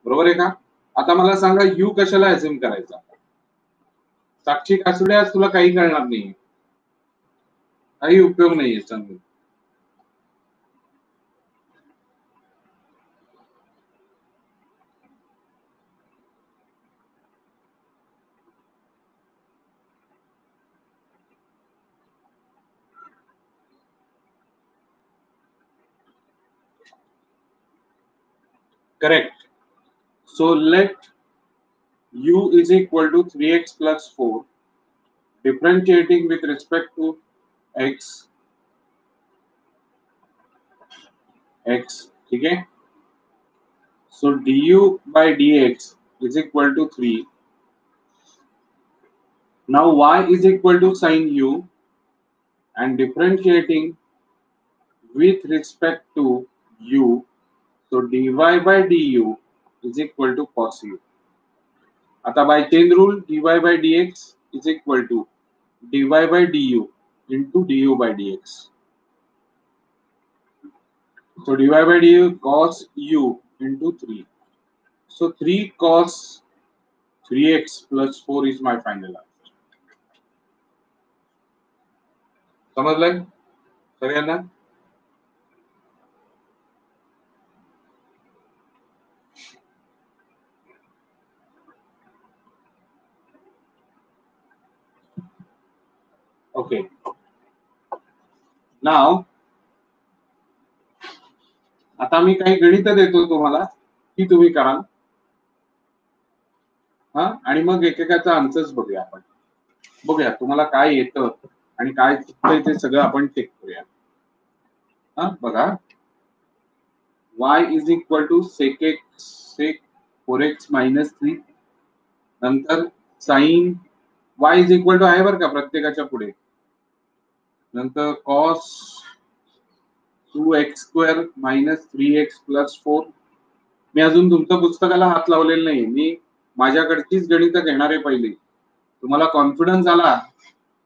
बरोबर आहे का? आता मला सांगा यू कशाला अझ्युम करायचा? साक्षी कासुडे आज तुला काही कळणार नाही, काही उपयोग नाहीये सांगून. Correct. So let u is equal to 3x plus 4 differentiating with respect to x ठीक है. So du by dx is equal to 3. Now y is equal to sin u and differentiating with respect to u. So dy by du is equal to cos u. आता by chain rule dy by dx is equal to dy by du into du by dx. So dy by du cos u into 3. So 3 cos 3x plus 4 is my final answer. समझलं सगळ्यांना? Okay. नाव आता मी काही गणित देतो तुम्हाला, ती तुम्ही करा. हा, आणि मग एकेकाचा आन्सर्स बघूया आपण. बघूया तुम्हाला काय येतं आणि काय चुकतंय ते सगळं आपण चेक करूया. हा बघा, y is equal to sec x sec 4x minus 3. नंतर sin y is equal to आहे बरं का प्रत्येकाच्या पुढे. नंतर cos 2x square minus 3x plus 4. मी अजून तुमच्या पुस्तकाला हात लावलेला नाही, मी माझ्याकडचीच गणितं घेणार आहे पहिली. तुम्हाला कॉन्फिडन्स आला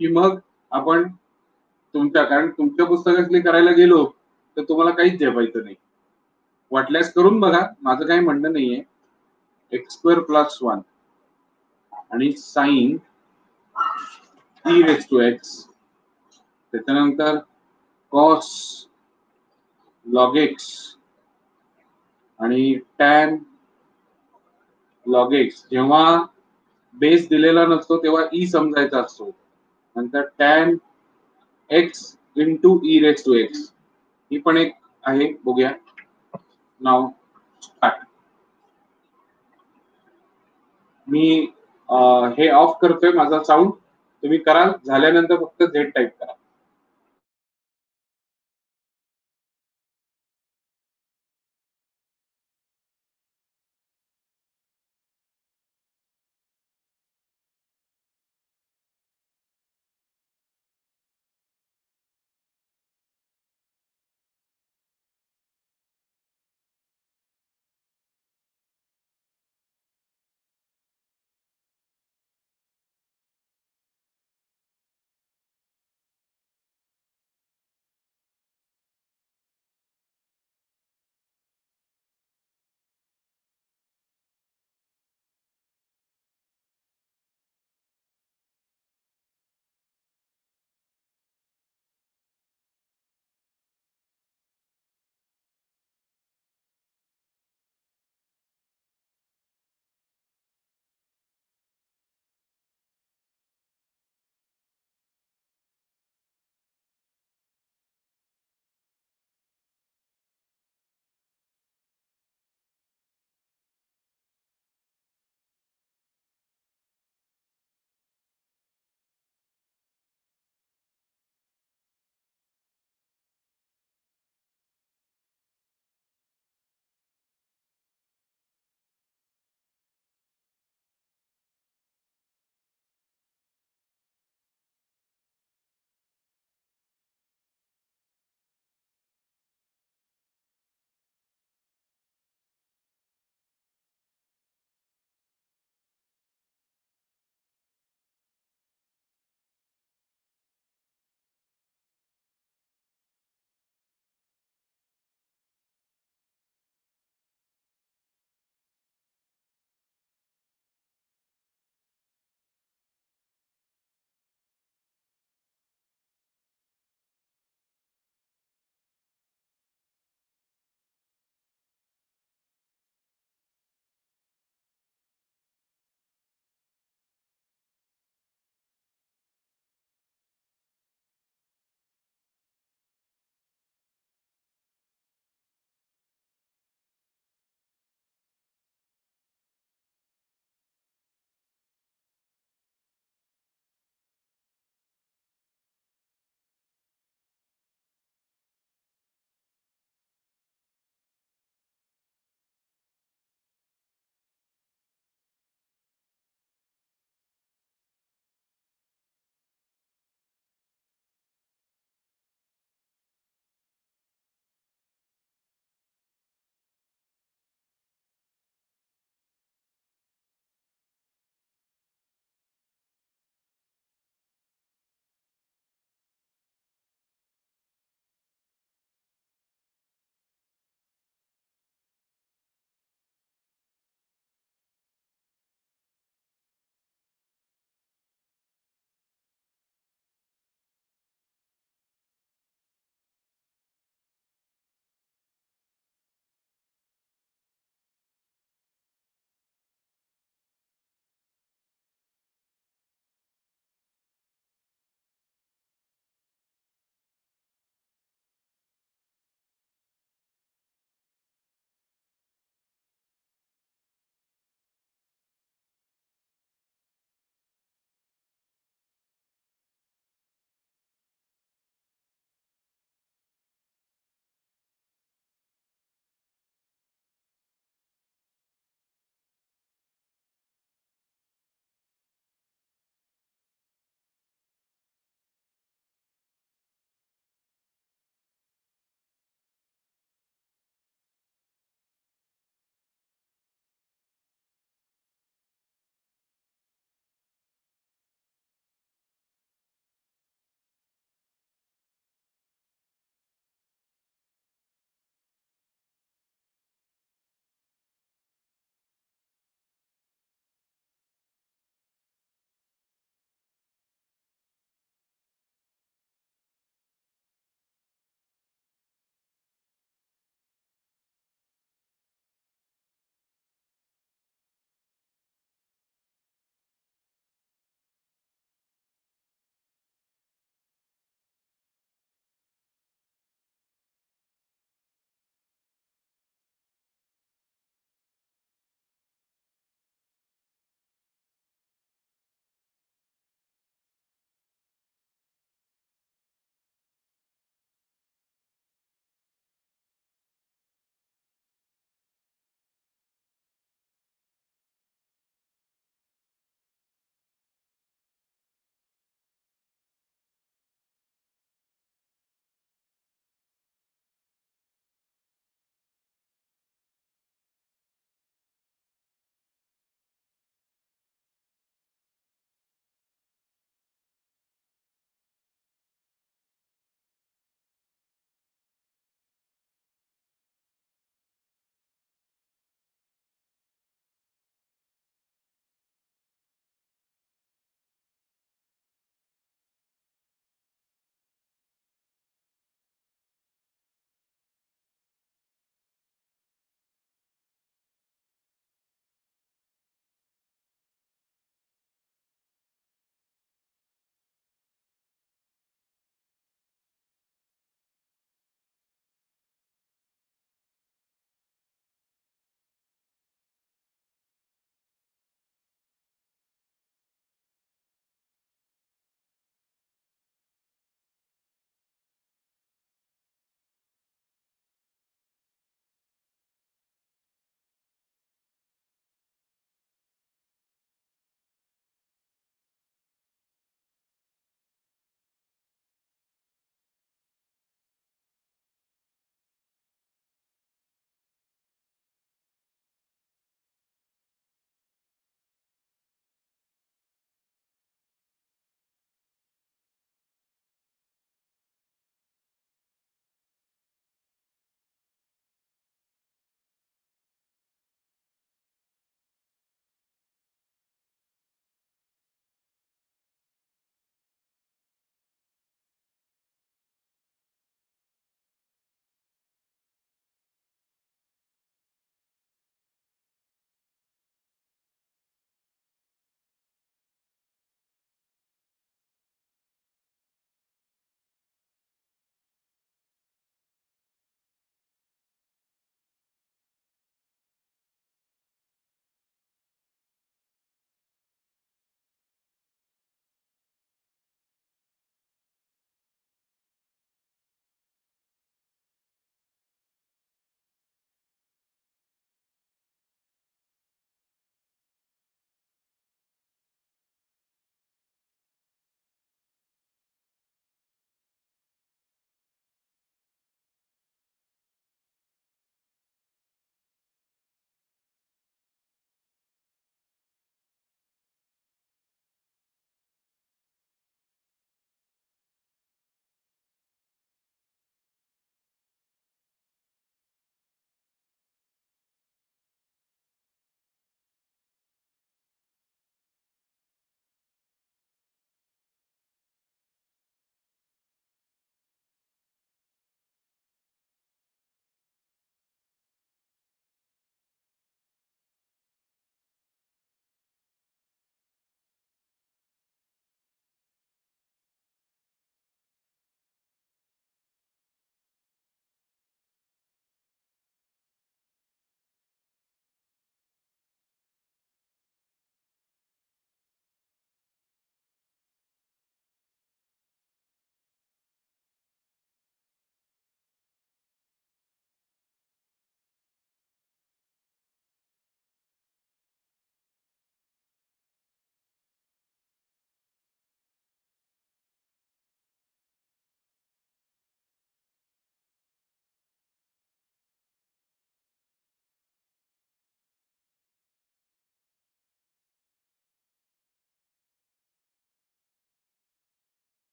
की मग आपण कारण तुमच्या पुस्तकातली करायला गेलो तर तुम्हाला काहीच झेपायचं नाही. वाटल्यास करून बघा, माझं काही म्हणणं नाहीये. एक्स स्क्वेअर प्लस 1 आणि sine e raise to x, त्याच्यानंतर कॉस लॉग एक्स आणि टॅन लॉग एक्स. जेव्हा बेस दिलेला नसतो तेव्हा ई समजायचा असतो. नंतर tan x into e raise to x, ही पण एक आहे, बघूया. नाव स्टार्ट. मी हे ऑफ करतोय माझा साऊंड, तुम्ही कराल. झाल्यानंतर फक्त झेड टाईप करा.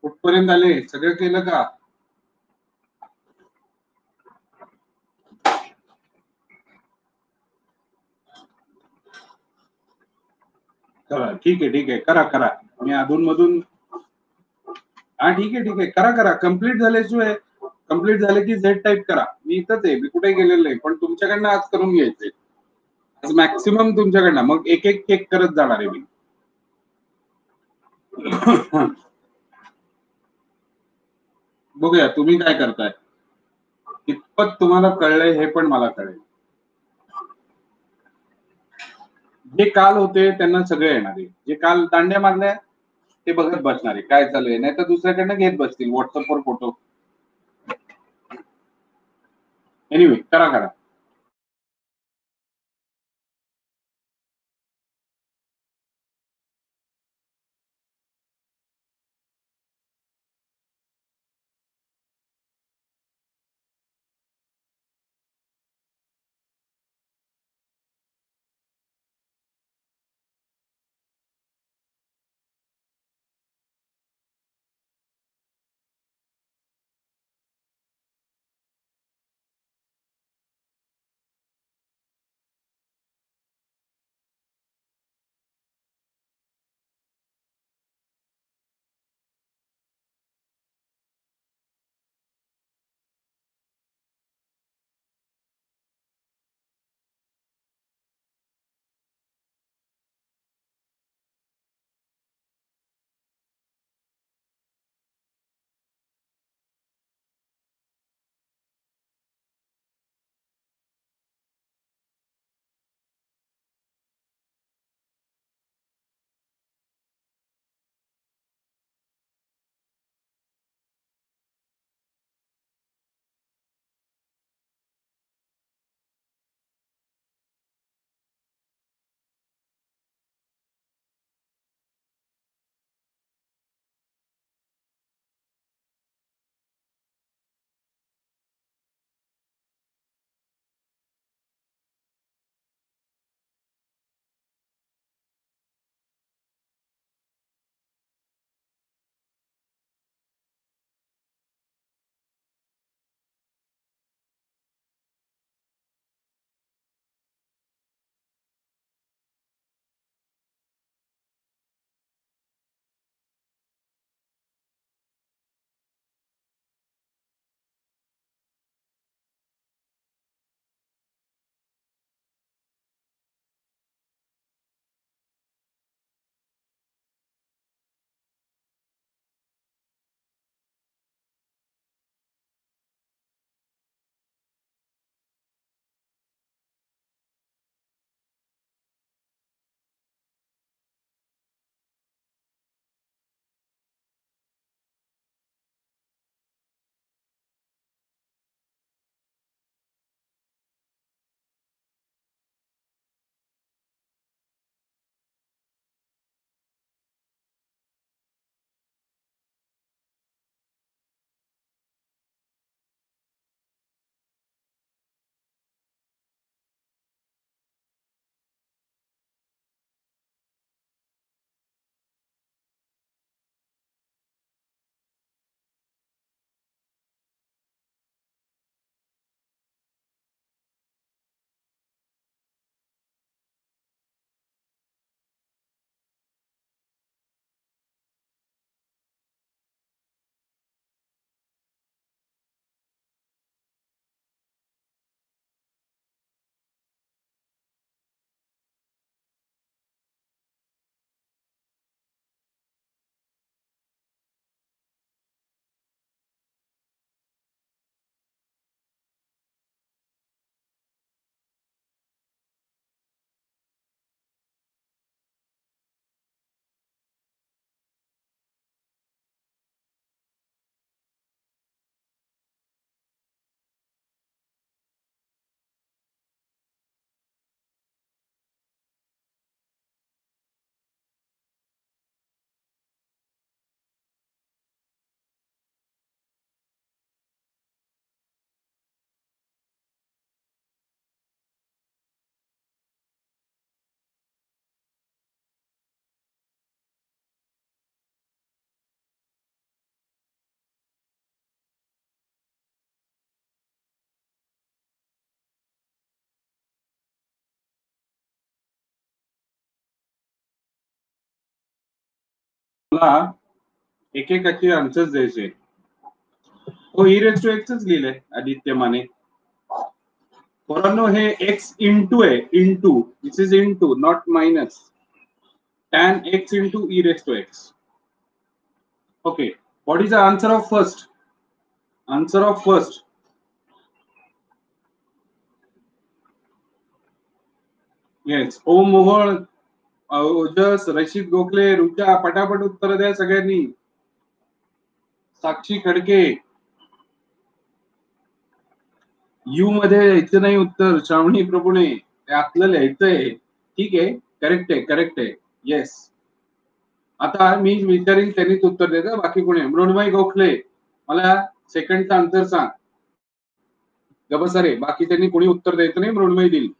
कुठपर्यंत आले? सगळं केलं का? करा. ठीक आहे, ठीक आहे. करा, करा. मी अधून-मधून हां, ठीक आहे, ठीक आहे. करा, करा. कंप्लीट झाले की झेड टाइप करा. मी इथंच आहे. मी कुठेही गेलेलो नाही. पण तुमच्याकडनं आज करून घ्यायचंय. आज मॅक्सिमम तुमच्याकडनं. मग एक-एक चेक करत जाणार आहे मी. बघूया तुम्ही काय करताय. कितपत तुम्हाला कळलंय हे पण मला कळेल. जे काल होते त्यांना सगळे येणार आहे. जे काल दांड्या मारल्या ते बघत बसणार आहे. काय चालू आहे. नाहीतर दुसऱ्याकडनं घेत बसतील WhatsAppवर फोटो. एनिवे करा, करा. मला एकेकाचे आन्सर्स द्यायचे. हो, e⁻x लिहिलंय आदित्य माने. पोरांनो हे x इंटू आहे, into. This is into, not minus. tan x into e⁻x. Okay, what is the answer of first? Answer of first. Yes. ओ मोहोळ, ओजस, रशीद गोखले, रुचा, पटापट उत्तर द्या सगळ्यांनी. साक्षी खडके. यू मध्ये यायचं नाही उत्तर. श्रावणी प्रभुणे, ते आतलं लिहायचंय. ठीक आहे, करेक्ट आहे, करेक्ट आहे. येस. आता मी विचारीन त्यांनीच उत्तर द्यायचं, बाकी कोणी. मृण्मयी गोखले, मला सेकंडचा आन्सर सांग. गबसारे, बाकी त्यांनी कोणी उत्तर द्यायचं नाही, मृण्मयी देईल.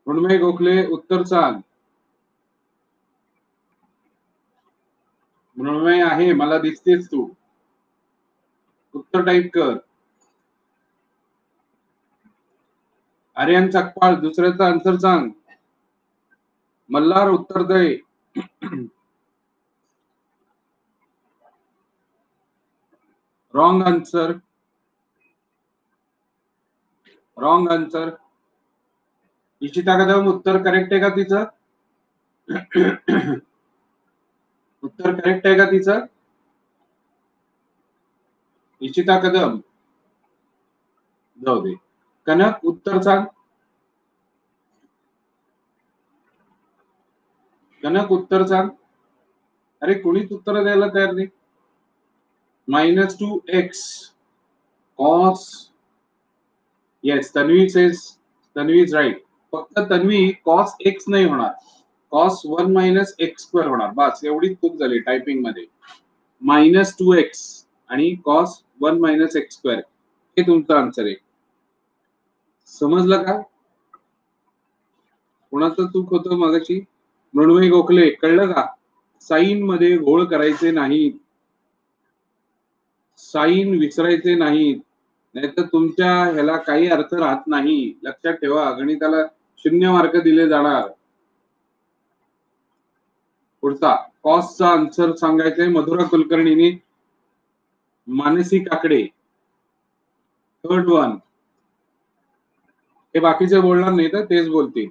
मृण्मयी गोखले, उत्तर सांग. मृण्मयी आहे, मला दिसतेस तू. उत्तर टाईप कर. आर्यन चकपाळ, दुसऱ्याचा आन्सर सांग. मल्हार, उत्तर दे. Wrong answer. Wrong answer. Ishita Kadam, उत्तर करेक्ट आहे का तिचं? उत्तर करेक्ट आहे का तिचं? इशिता कदम, जाऊ दे. कनक, उत्तर सांग. कनक, उत्तर सांग. अरे कोणीच उत्तर द्यायला तयार नाही. -2x cos. Yes, Tanvi says, Tanvi is right. फक्त तन्वी cos x नाही होणार, cos 1 - x² होणार. बस एवढीच चूक झाली टायपिंग मध्ये. -2x आणि cos 1 - x², हे तुमचं आन्सर आहे. समजलं का? कोणाचं चूक होतं मगाशी? मृण्मयी गोखले, कळलं का? साईन मध्ये घोळ करायचे नाहीत, साईन विसरायचे नाहीत, नाहीतर तुमच्या ह्याला काही अर्थ राहत नाही. लक्षात ठेवा, गणिताला 0 मार्क दिले जाणार. पुढचा कॉसचा आन्सर सांगायचंय मधुरा कुलकर्णीने. Mansi Kakade, third one. हे बाकीचे बोलणार नाही तर तेच बोलतील.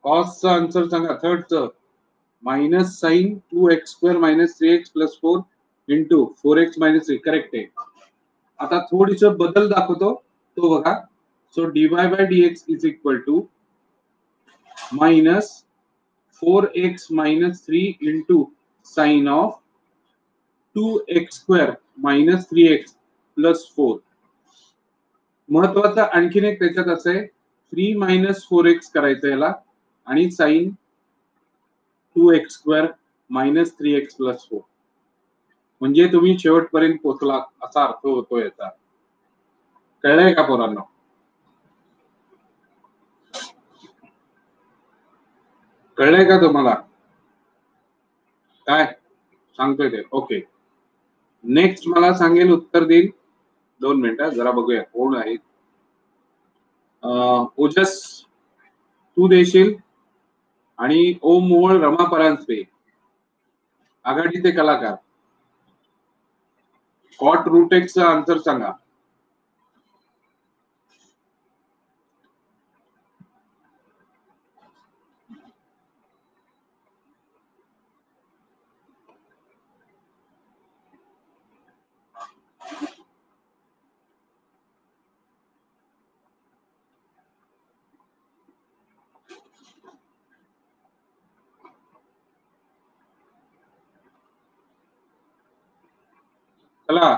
कॉसचा आन्सर सांगा, थर्डचं. Minus sine 2x² - 3x + 4 into 4x - 3. Correct आहे. आता थोडीस बदल दाखवतो, तो बघा. So dy/dx is equal to -4x - 3 into sine of 2x² - 3x + 4. महत्वाचं आणखीन एक त्याच्यात असं आहे, 3 - 4x करायचं याला आणि साइन 2x² - 3x + 4. म्हणजे तुम्ही शेवटपर्यंत पोहोचला असा अर्थ होतो याचा. कळलंय का पोरांनो? कळलंय का तुम्हाला? काय सांगतोय ते? ओके. नेक्स्ट मला सांगेल, उत्तर देईल. 2 मिनिटं जरा बघूया कोण आहे. ओजस, तू देशील. आणि ओम मोहोळ, रमा परांजपे, आघाडीचे कलाकार. कॉट रूटेक्सचा आन्सर सांगा. चला,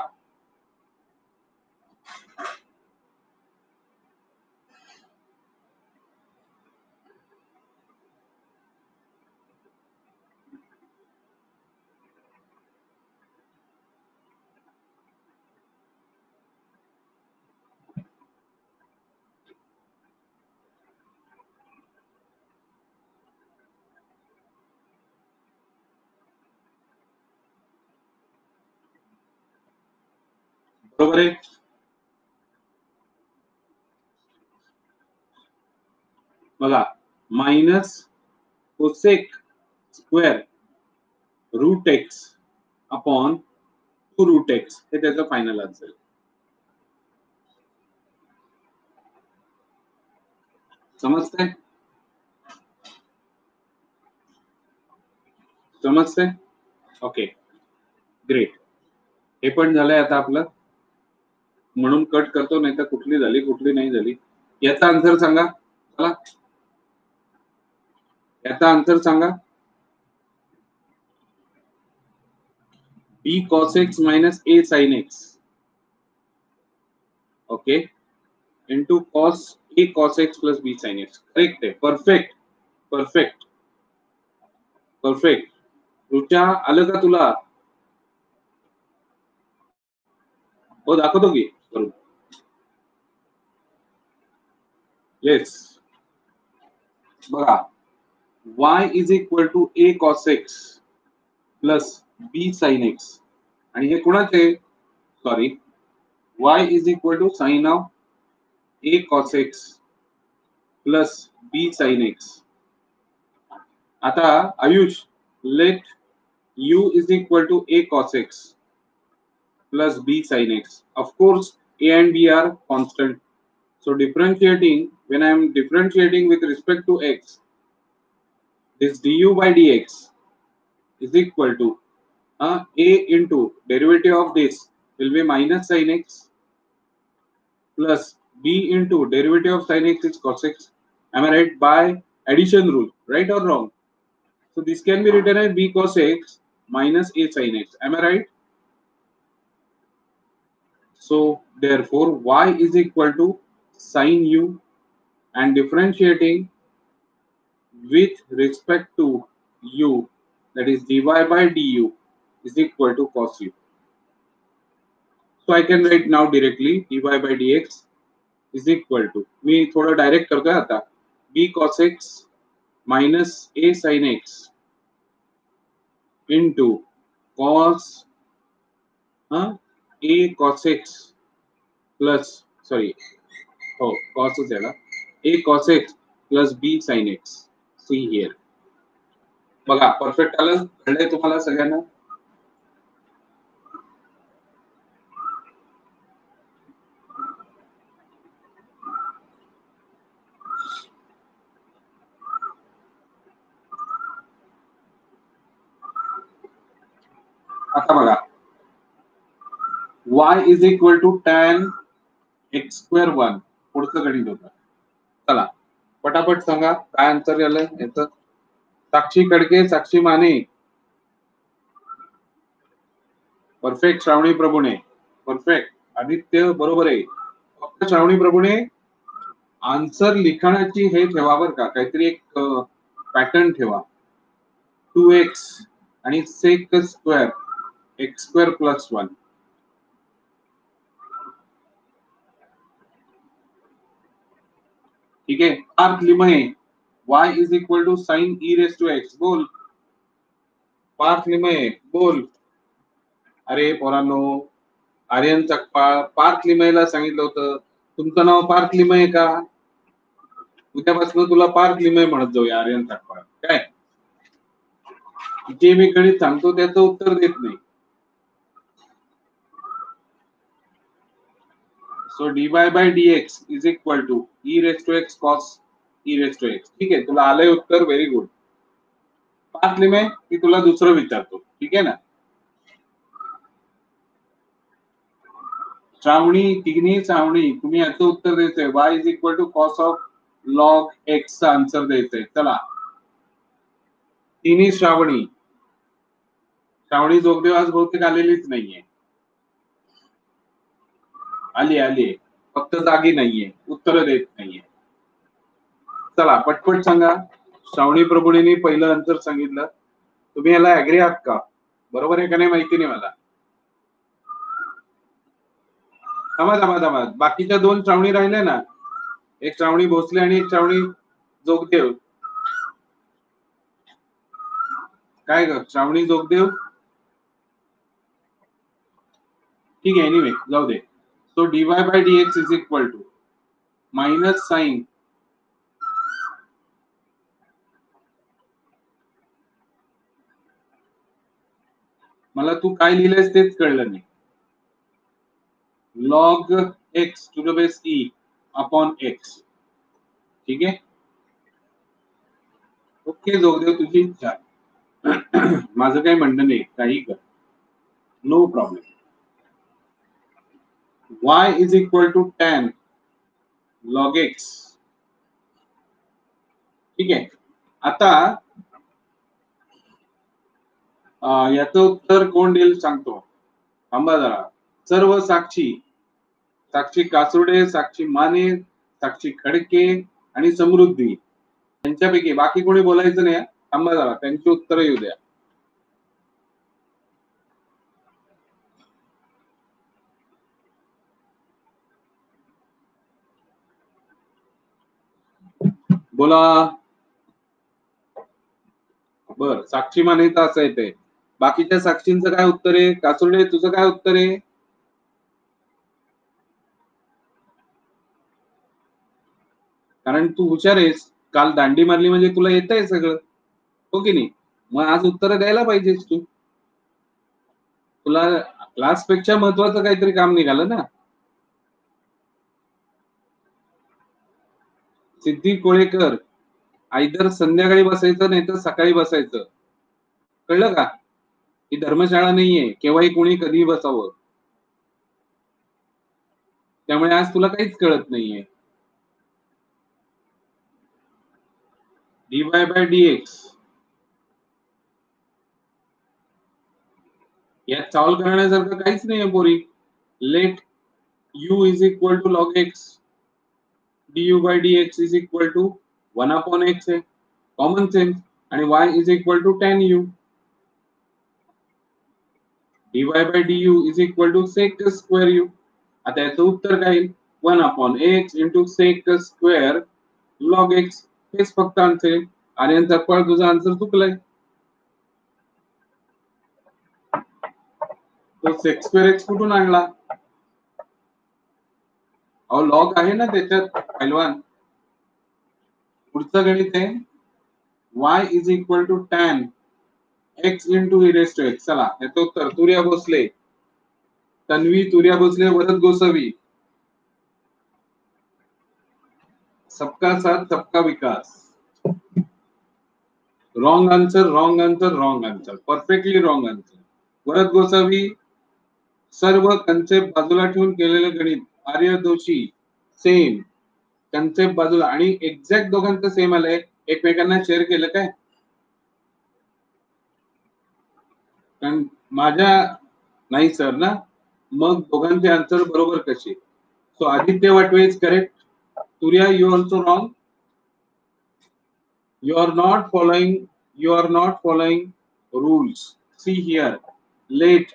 बरोबर आहे. बघा, -2 cosec square root x upon 2 root x हे त्याचं फायनल आन्सर. समजतंय? समजतंय? Okay, great. हे पण झालंय आता आपलं, म्हणून कट करतो, नाही तर कुठली झाली कुठली नाही झाली. याचा आन्सर सांगा चला. याचा आन्सर सांगा. b cos x minus a sin x, okay, into cos a cos x plus b sin x. Correct आहे. Perfect perfect perfect. रुचा आलं का तुला? हो, दाखवतो की करून. येस, बघा, y is equal to a cos x plus b sin x, आणि हे कुणाचे? Sorry, y is equal to sine of a cos x plus b sin x. आता Ayush, let u is equal to a cos x plus b sin x. Of course, a and b are constant. So differentiating, when I am differentiating with respect to x, this du by dx is equal to a into derivative of this will be minus sin x plus b into derivative of sin x is cos x. Am I right? By addition rule, right or wrong? So this can be written as b cos x minus a sin x. Am I right? So therefore y is equal to sin u, and differentiating with respect to u, that is dy by du is equal to cos u. So I can write now directly dy by dx is equal to, मी थोड़ा direct करतोय आता, b cos x minus a sin x into cos a cos x plus, sorry, हो cos च आहे ना, a cos x plus b sin x. See here, बघा perfect आलं, कळलंय तुम्हाला सगळ्यांना? आता बघा, y is equal to tan x square 1 पुढचं गणित होतं. चला पटापट सांगा काय आन्सर आलं याचं. साक्षी कडके, साक्षी माने, परफेक्ट. श्रावणी प्रभुणे, परफेक्ट. आदित्य, बरोबर आहे. फक्त श्रावणी प्रभुणे आन्सर लिखाणाची हे ठेवा बरं का, काहीतरी एक पॅटर्न ठेवा. 2x आणि sec square x square plus 1. ठीक आहे. Parth Limaye, y is equal to sine e raise to x. बोल पार्थ लिमये, बोल. अरे पोरांनो, आर्यन चकपाळ, पार्थ लिमयेला सांगितलं होतं. तुमचं नाव पार्थ लिमये का? उद्यापासून तुला पार्थ लिमये म्हणत जाऊया, आर्यन चकपाळ. काय जे मी गणित सांगतो त्याचं उत्तर देत नाही. So dy by dx is equal to e raised to x cos e raised to x. ठीक आहे, तुला आलंय उत्तर, व्हेरी गुड. पार्थ लिमये की तुला दुसरं विचारतो, ठीक आहे ना? श्रावणी, तिघनी श्रावणी, तुम्ही याचं उत्तर द्यायचंय. y is equal to cos of log x चा आन्सर द्यायचंय. चला तिन्ही श्रावणी. श्रावणी जोगदेव आज बहुतेक आलेलीच नाहीये. आली आली, फक्त जागी नाहीये, उत्तर देत नाहीये. चला पटपट सांगा. श्रावणी प्रभूंनी पहिलं आन्सर सांगितलं. तुम्ही याला ऍग्री आहात का? बरोबर आहे का नाही माहिती नाही मला. थांबा थांबा थांबा, बाकीच्या दोन श्रावणी राहिले ना, एक श्रावणी भोसले आणि एक श्रावणी जोगदेव. काय ग श्रावणी जोगदेव? ठीक आहे, एनिवे जाऊ दे. So dy by dx is equal to minus sine मला तू काय लिहिलंयस तेच कळलं नाही. Log x to the base e upon x. ठीक आहे, ओके, जोगदेव तुझी इच्छा. माझं काही म्हणणं नाही, काही कर, no problem. y is equal to tan log x. ठीक आहे, आता याचं उत्तर कोण देईल सांगतो, थांबा जरा. सर्व साक्षी, साक्षी कासुडे, साक्षी माने, साक्षी खडके आणि समृद्धी यांच्यापैकी बाकी कोणी बोलायचं नाही. थांबा जरा, त्यांची उत्तर येऊ द्या. बोला. बर, साक्षी मानेचं असं येते. बाकीच्या साक्षींचं काय उत्तर आहे? कासुडे तुझं काय उत्तर आहे? कारण तू हुशार आहेस, काल दांडी मारली म्हणजे तुला येतंय सगळं, हो की नाही? मग आज उत्तर द्यायला पाहिजेस तू. तुला क्लास पेक्षा महत्वाचं काहीतरी काम निघालं ना. सिद्धी कोळेकर, आयदर संध्याकाळी बसायचं नाही तर सकाळी बसायचं, कळलं का? ही धर्मशाळा नाहीये केव्हाही कोणी कधीही बसावं. त्यामुळे आज तुला काहीच कळत नाहीये. dy बाय dx यात सॉल्व्ह करण्यासारखं काहीच नाहीये पोरी. Let u is equal to log x, du bye dx is equal to 1 upon x आहे, कॉमन सेन्स. आणि y is equal to tan u. dy by du is equal to sec square u. आता याचं उत्तर काय येईल? 1 upon x into sec square log x. हेच फक्त answer आहे. आर्यन सकपाळ, तुझा आन्सर चुकलाय. तो सेक स्क्वेअर एक्स कुठून आणला? अहो लॉग आहे ना त्याच्यात पहिलवान. पुढचं गणित आहे y is equal to tan x into e raise to x. चला, याचं उत्तर तुर्या भोसले, तन्वी तुर्या भोसले, वरद गोसावी. सबका साथ सबका विकास. Wrong answer, wrong answer, wrong answer, perfectly wrong answer. Varad Gosavi, सर्व कन्सेप्ट बाजूला ठेवून केलेलं गणित. आर्य दोषी, सेम कन्सेप्ट बाजूला, आणि एक्झॅक्ट दोघांचं सेम आलंय. एकमेकांना शेअर केलं काय? कारण माझ्या नाही सर ना, मग दोघांचे आन्सर बरोबर कसे? So Aditya Watve is correct. Surya, you also wrong. You are not following rules. See here, let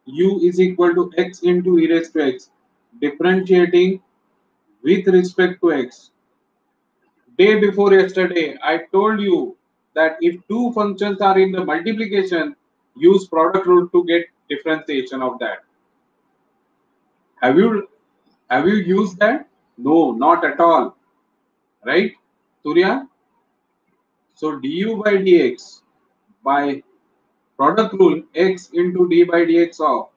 u is equal to x into e raised to x, differentiating with respect to x. Day before yesterday I told you that if two functions are in the multiplication, use product rule to get differentiation of that. Have you used that? No, not at all, right Surya? So du by dx by product rule x into d by dx of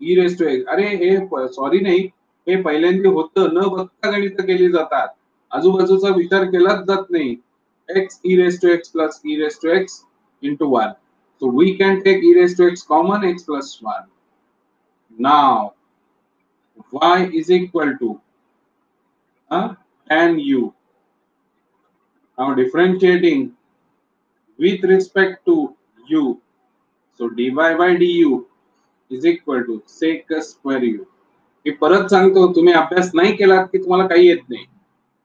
e raised to x. अरे हे sorry नाही, हे पहिल्यांदा होतं, न बघता गणित केली जातात, आजूबाजूचा विचार केलाच जात नाही. x e raised to x plus e raised to x into 1. So we can take e raised to x common, x plus 1. Now y is equal to tan u. Now differentiating with respect to u. So dy by du is equal to sec square u. मी परत सांगतो, तुम्ही अभ्यास नाही केलात की तुम्हाला काही येत नाही,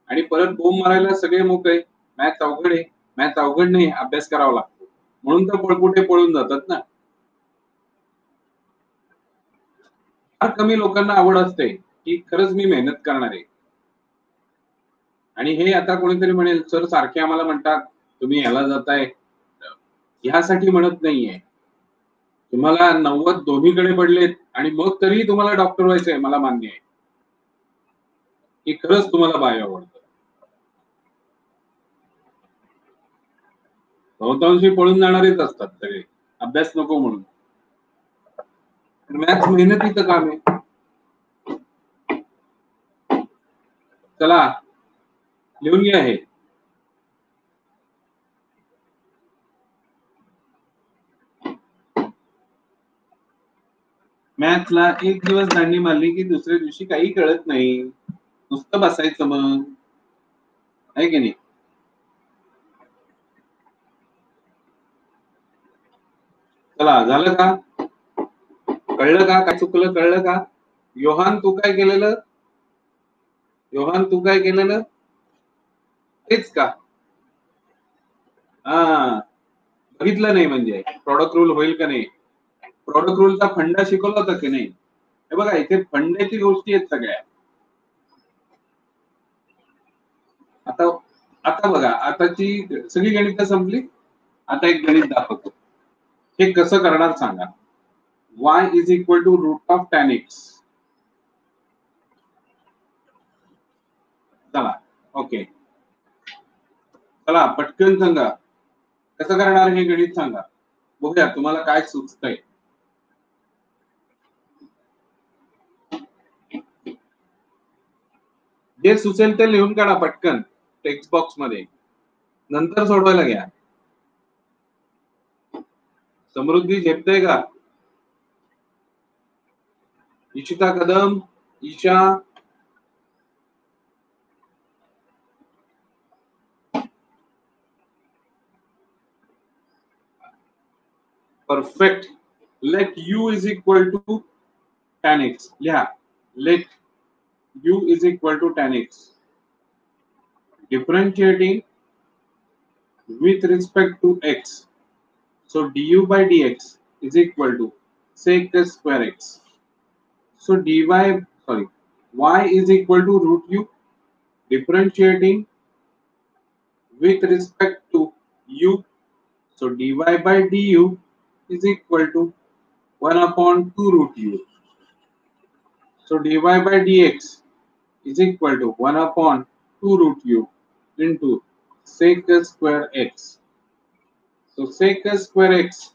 आणि परत बोंब मारायला सगळे मोकळे. मॅथ अवघड आहे, मॅथ अवघड नाही, अभ्यास करावा लागतो, म्हणून तर पळपुटे पळून जातात ना. फार कमी लोकांना आवड असते की खरंच मी मेहनत करणार आहे. आणि हे आता कोणीतरी म्हणेल सर सारखे आम्हाला म्हणतात तुम्ही ह्याला जाताय, ह्यासाठी म्हणत नाहीये. तुम्हाला 90 दोन्हीकडे पडलेत आणि मग तरीही तुम्हाला डॉक्टर व्हायचंय, मला मान्य आहे की खरंच तुम्हाला बाय आवडतं. बहुतांशी पळून जाणारेच असतात सगळे, अभ्यास नको म्हणून. मॅथ्स मेहनतीचं काम आहे. चला लिहून घ्या हे. मॅथ्सला एक दिवस दांडी मारली की दुसऱ्या दिवशी काही कळत नाही, नुसतं बसायचं मग, आहे की नाही? चला झालं का? कळलं का? काय चुकलं कळलं का? योहान तू काय केलेलं? योहान तू काय केलेलं? तेच का? हा, बघितलं नाही म्हणजे प्रॉडक्ट रूल होईल का नाही? प्रॉडक्ट रूलचा फंडा शिकवला होता की नाही? हे बघा इथे फंड्याची गोष्टी आहेत सगळ्या. आता आता बघा, आताची सगळी गणितं संपली. आता एक गणित दाखवतो. हे कसं करणार सांगा. y is equal to root of tan x. चला ओके, चला पटकन सांगा कसं करणार हे गणित सांगा, बघूया तुम्हाला काय सुचतंय. जे सुचेल ते लिहून काढा पटकन टेक्स्ट बॉक्स मध्ये, नंतर सोडवायला घ्या. समृद्धी झेपते का? Ishita Kadam, Isha, perfect. Let u is equal to tan x. लिहा, let u is equal to tan x. Differentiating with respect to x. So du by dx is equal to sec square x. So dy, sorry, y is equal to root u. Differentiating with respect to u. So dy by du is equal to 1 upon 2 root u. So dy by dx is equal to 1 upon 2 root u into sec square x. So sec square x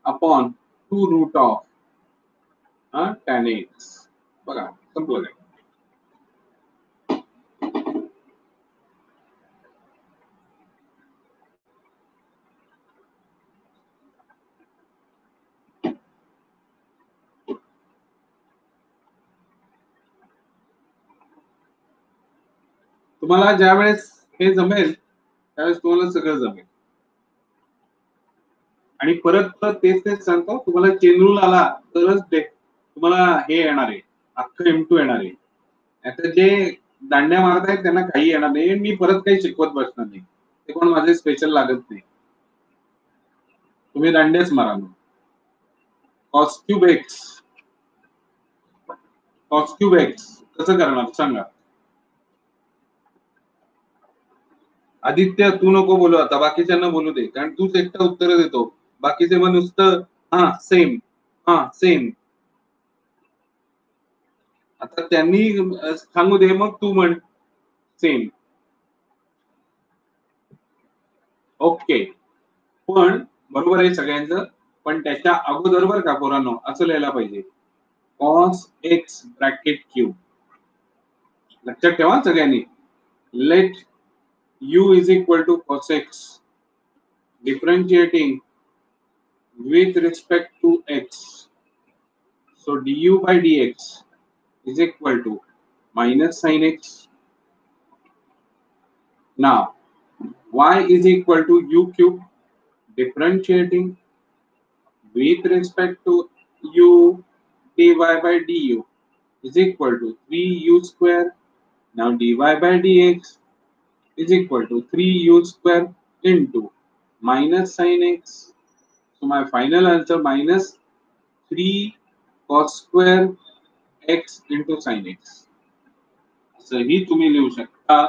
upon 2 root of tan x. बघा संपलं काय. तुम्हाला ज्या वेळेस हे जमेल त्यावेळेस तुम्हाला सगळं जमेल. आणि परत परत तेच तेच सांगतो, तुम्हाला चेन रूल आला तरच ते तुम्हाला हे येणार आहे, अख्खं M2 येणार आहे. आता जे दांड्या मारतायत त्यांना काही येणार नाही, मी परत काही शिकवत बसणार नाही, ते कोण माझे स्पेशल लागत नाही. तुम्ही दांड्याच मारा. मग cos cube x, cos cube x कसं करणार सांगा. आदित्य तू नको बोलू आता, बाकीच्यांना बोलू दे, कारण तूच एकटा उत्तर देतो, बाकीचे मग नुसतं हा सेम, हा सेम. आता त्यांनी सांगू दे, मग तू म्हण सेम. ओके, पण बरोबर आहे सगळ्यांचं, पण त्याच्या अगोदर बरं का पोरांनो असं लिहायला पाहिजे cos x ब्रॅकेट क्यूब. लक्षात ठेवा सगळ्यांनी. Let u is equal to cos x differentiating with respect to x. So du by dx is equal to minus sin x. Now y is equal to u cube differentiating with respect to u dy by du is equal to 3u square. Now dy by dx is equal to 3u square into minus sin x. So my final answer minus 3 cos square x into sin x. असंही तुम्ही लिहू शकता.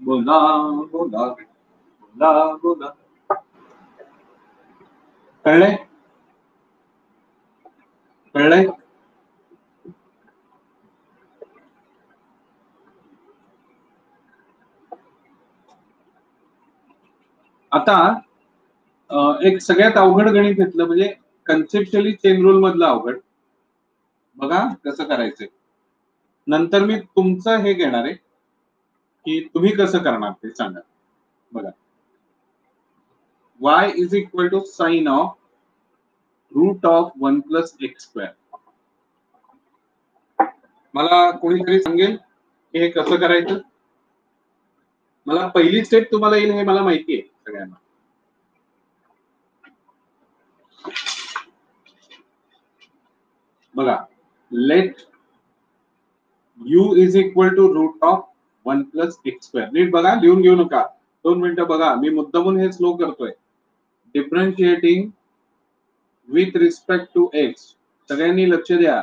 बोला बोला बोला बोला. कळलंय? कळलंय? आता एक सगळ्यात अवघड गणित घेतलं म्हणजे कन्सेप्च्युअली चेन रूल मधलं अवघड. बघा कसं करायचंय. नंतर मी तुमचं हे घेणार आहे की तुम्ही कसं करणार ते सांगा. बघा, y is equal to sine of root of 1 plus x square. मला कोणीतरी सांगेल की हे कसं करायचं. मला पहिली स्टेप तुम्हाला येईल हे मला माहिती आहे सगळ्यांना. बघा, let u is equal to root of 1 plus x square. नीट बघा, लिहून घेऊ नका. 2 मिनिटं बघा, मी मुद्दामून हे स्लो करतोय. Differentiating with respect to x. सगळ्यांनी लक्ष द्या.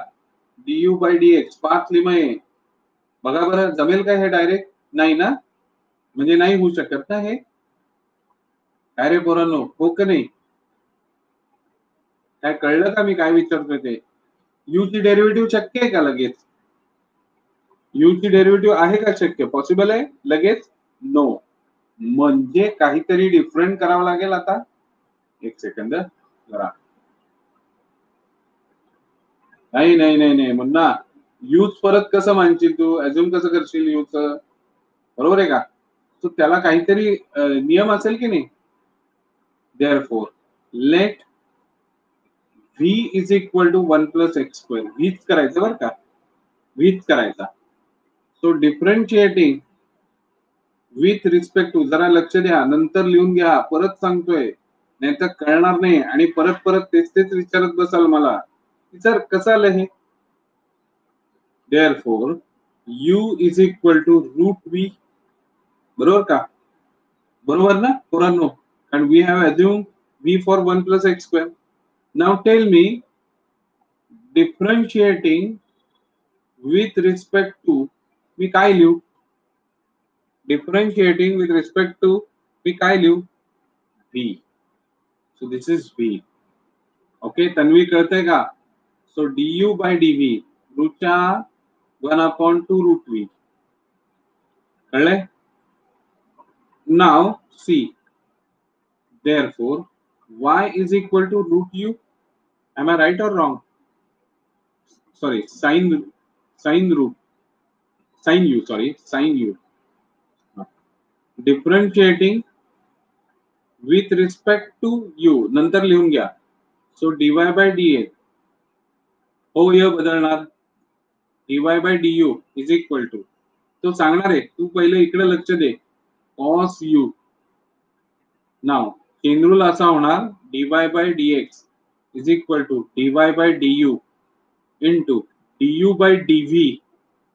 du bye dx 5 Limaye. बघा बरं, जमेल का हे डायरेक्ट? नाही ना, म्हणजे नाही होऊ शकत ना हे. काय रे पोरांनो, हो का नाही? काय कळलं का मी काय विचारतोय ते? u ची डेरिव्हेटिव्ह शक्य आहे का लगेच? u ची डेरिव्हेटिव्ह आहे का शक्य? पॉसिबल आहे लगेच? नो. म्हणजे काहीतरी डिफरंट करावं लागेल आता. एक सेकंद जरा. नाही नाही नाही नाही मुन्ना, यूज परत कसं मानशील तू? अज्युम कसं करशील यूज? बरोबर आहे का? तो त्याला काहीतरी नियम असेल की नाही. Therefore let v is equal to 1 plus x square. व्हीच करायचं बरं का, व्हीच करायचा. So differentiating with respect to, जरा लक्ष द्या, नंतर लिहून घ्या, परत सांगतोय नाही तर कळणार नाही आणि परत परत तेच तेच विचारत बसाल मला. सर कसं आलं हे? Therefore u is equal to root v. बरोबर का? बरोबर ना पोरांनो? and we have assumed v for 1 plus x square. Now tell me, differentiating with respect to, मी काय लिहू? Differentiating with respect to, मी काय लिहू? v. So this is v. Okay, Tanvi कळतंय का? So du by dv रूटच्या 1/2 रूट v. कळलंय? Now see, therefore y is equal to root u. Am I right or wrong? Sorry, sine root, sine u, sorry, sine u. Differentiating with respect to u, नंतर लिहून घ्या. So dy by dx, हो य बदलणार, dy by du is equal to, तो सांगणार आहे, तू पहिले इकडे लक्ष दे, cos u. Now chain rule असा होणार, dy by dx is equal to dy by du into du by dv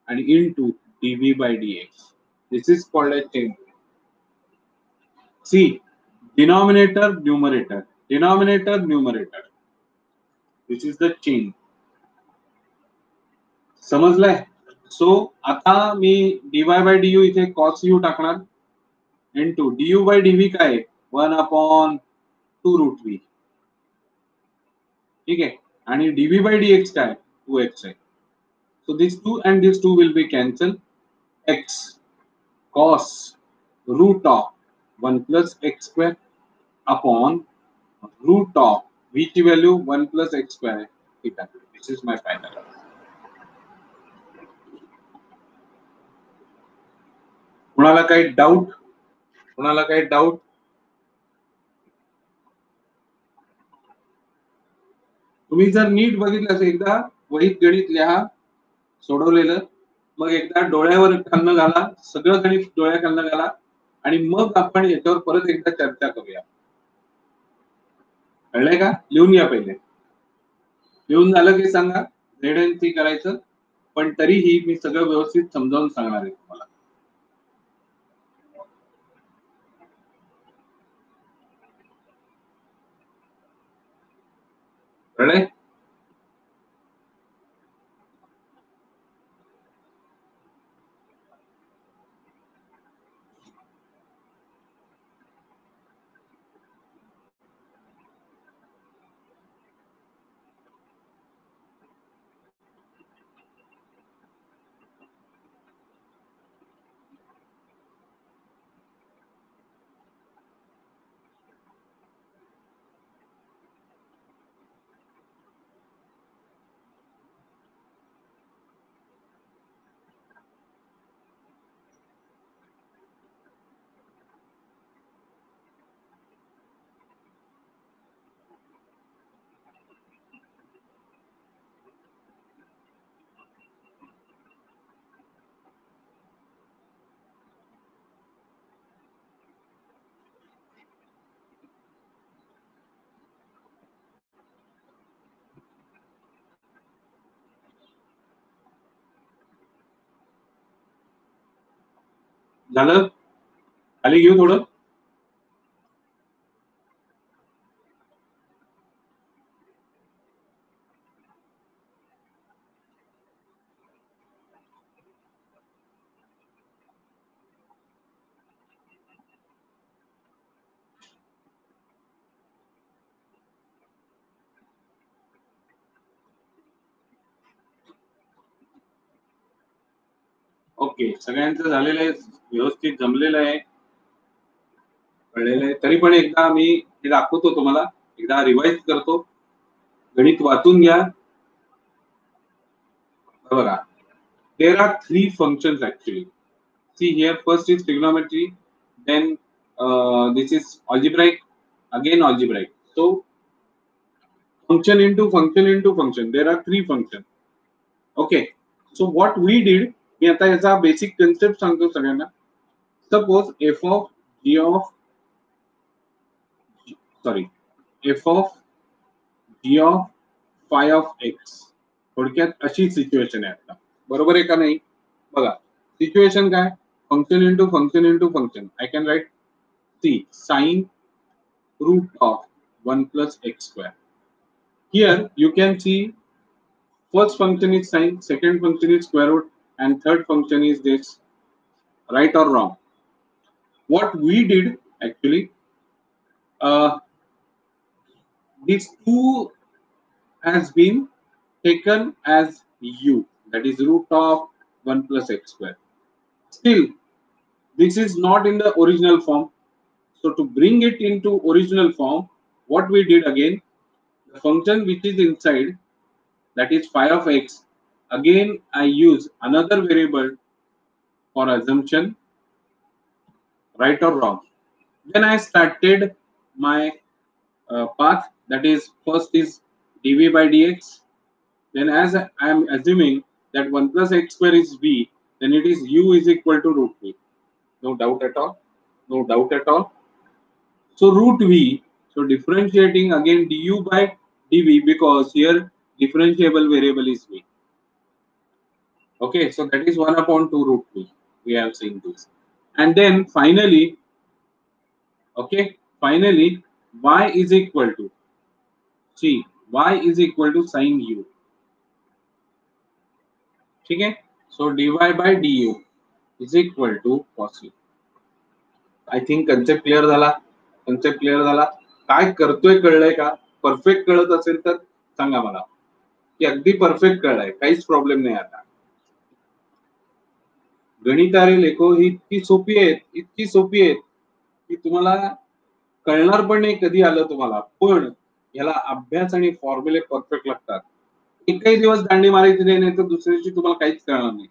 and into dv by dx. This is called a chain. See, denominator numerator, denominator numerator, which is the chain. समजलंय? So आता मी dy by du इथे cos u टाकणार into du by dv काय 1/2 root v. ठीक आहे, आणि dv by dx काय 2x आहे. So this 2 and this 2 will be cancelled. X cos root of 1 plus x square upon root of v ची value 1 plus x square आहे. ठीक आहे, this is my final. कुणाला काही डाऊट? कुणाला काही डाऊट? तुम्ही जर नीट बघितलं असेल, एकदा वहीत गणित लिहा सोडवलेलं, मग एकदा डोळ्यावर खालनं घाला, सगळं गणित डोळ्या खालनं घाला आणि मग आपण याच्यावर परत एकदा चर्चा करूया. कळलंय का? लिहून घ्या पहिले. लिहून झालं की सांगा, झेड एन सी करायचं, पण तरीही मी सगळं व्यवस्थित समजावून सांगणार आहे तुम्हाला. कळलंय? झालं? खाली घेऊ थोडं. ओके, सगळ्यांचं झालेलं आहे, व्यवस्थित जमलेलं आहे, कळलेलं आहे. तरी पण एकदा मी हे दाखवतो तुम्हाला, एकदा रिवाइज करतो. गणित वाचून घ्या. बघा, there are three functions actually. See here, first is trigonometry, then this is algebraic, again algebraic. So function into function into function. There are three functions. Okay. So what we did, मी आता याचा basic concept सांगतो सगळ्यांना. Suppose f of g of sorry f of g of phi of x, थोडक्यात अशी situation आहे आता. बरोबर आहे का नाही? बघा, सिच्युएशन काय? Function into function into function. I can write see sine root of 1 plus x square. Here you can see first function is sine, second function is square root, and third function is this. Right or wrong? What we did actually, these two has been taken as u, that is root of 1 plus x square. Still, this is not in the original form. So to bring it into original form, what we did again, the function which is inside, that is phi of x, again I use another variable for assumption, right or wrong. Then I started my path, that is first is dv by dx. Then as I am assuming that 1 plus x square is v, then it is u is equal to root v. No doubt at all. No doubt at all. So root v, so differentiating again du by dv, because here differentiable variable is v. Okay, so that is 1 upon 2 root v. We have seen this. And then finally, okay, finally, y is equal to, see, y is equal to sin u. ठीक है? So dy by du is equal to cos u. I think concept clear झाला. Concept clear झाला. काय करतोय कळलंय का? Perfect कळत असेल तर सांगा मला, की अगदी परफेक्ट कळलंय, काहीच प्रॉब्लेम नाही आता. गणितारे लेखो ही इतकी सोपी आहेत की तुम्हाला कळणार पण नाही कधी आलं तुम्हाला, पण याला अभ्यास आणि फॉर्म्युले परफेक्ट लागतात. एकही दिवस दांडी मारायची नाही, तर दुसऱ्या दिवशी तुम्हाला काहीच कळणार नाही.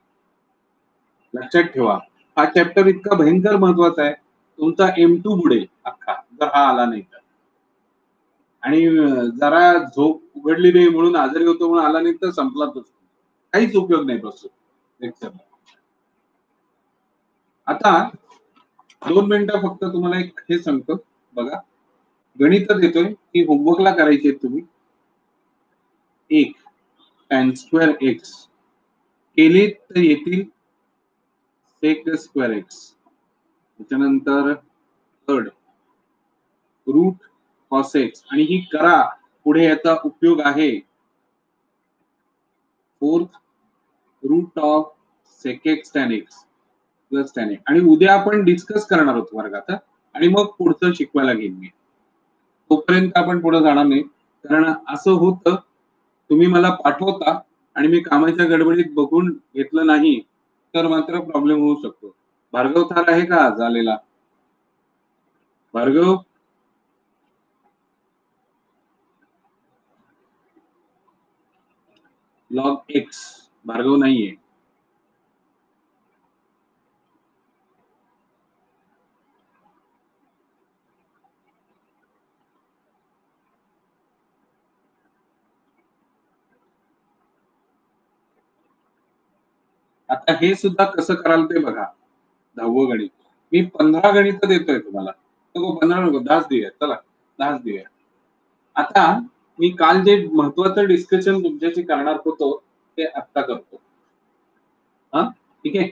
लक्षात ठेवा, हा चॅप्टर इतका भयंकर महत्वाचा आहे. तुमचा M2 बुडेल अख्खा जर हा आला नाही तर. आणि जरा झोप उघडली नाही म्हणून आजारी होतो म्हणून आला नाही तर संपलाच, काहीच उपयोग नाही बसतो लेक्चर. आता 2 मिनिटं फक्त तुम्हाला एक हे सांगतो बघा. गणित देतोय की होमवर्कला करायची आहेत तुम्ही. एक tan स्क्वेअर एक्स केले तर येतील sec स्क्वेअर एक्स. त्याच्यानंतर थर्ड रूट कॉस एक्स, आणि ही करा पुढे याचा उपयोग आहे. Fourth root of sec x tan x plus tan x. आणि उद्या आपण डिस्कस करणार आहोत वर्गात, आणि मग पुढचं शिकवायला घेईन मी. तोपर्यंत आपण पुढे जाणार नाही, कारण असं होतं तुम्ही मला पाठवता आणि मी कामाच्या गडबडीत बघून घेतलं नाही तर मात्र प्रॉब्लेम होऊ शकतो. भार्गव थार आहे का झालेला? भार्गव लॉग एक्स, भार्गव नाहीये. आता हे सुद्धा कसं कराल ते बघा. 10वं गणित मी 15 गणित देतोय तुम्हाला. 15 नको, 10 देऊया. चला 10 देऊया. आता मी काल जे महत्वाचं डिस्कशन तुमच्याशी करणार होतो ते आता करतो. हा ठीक आहे.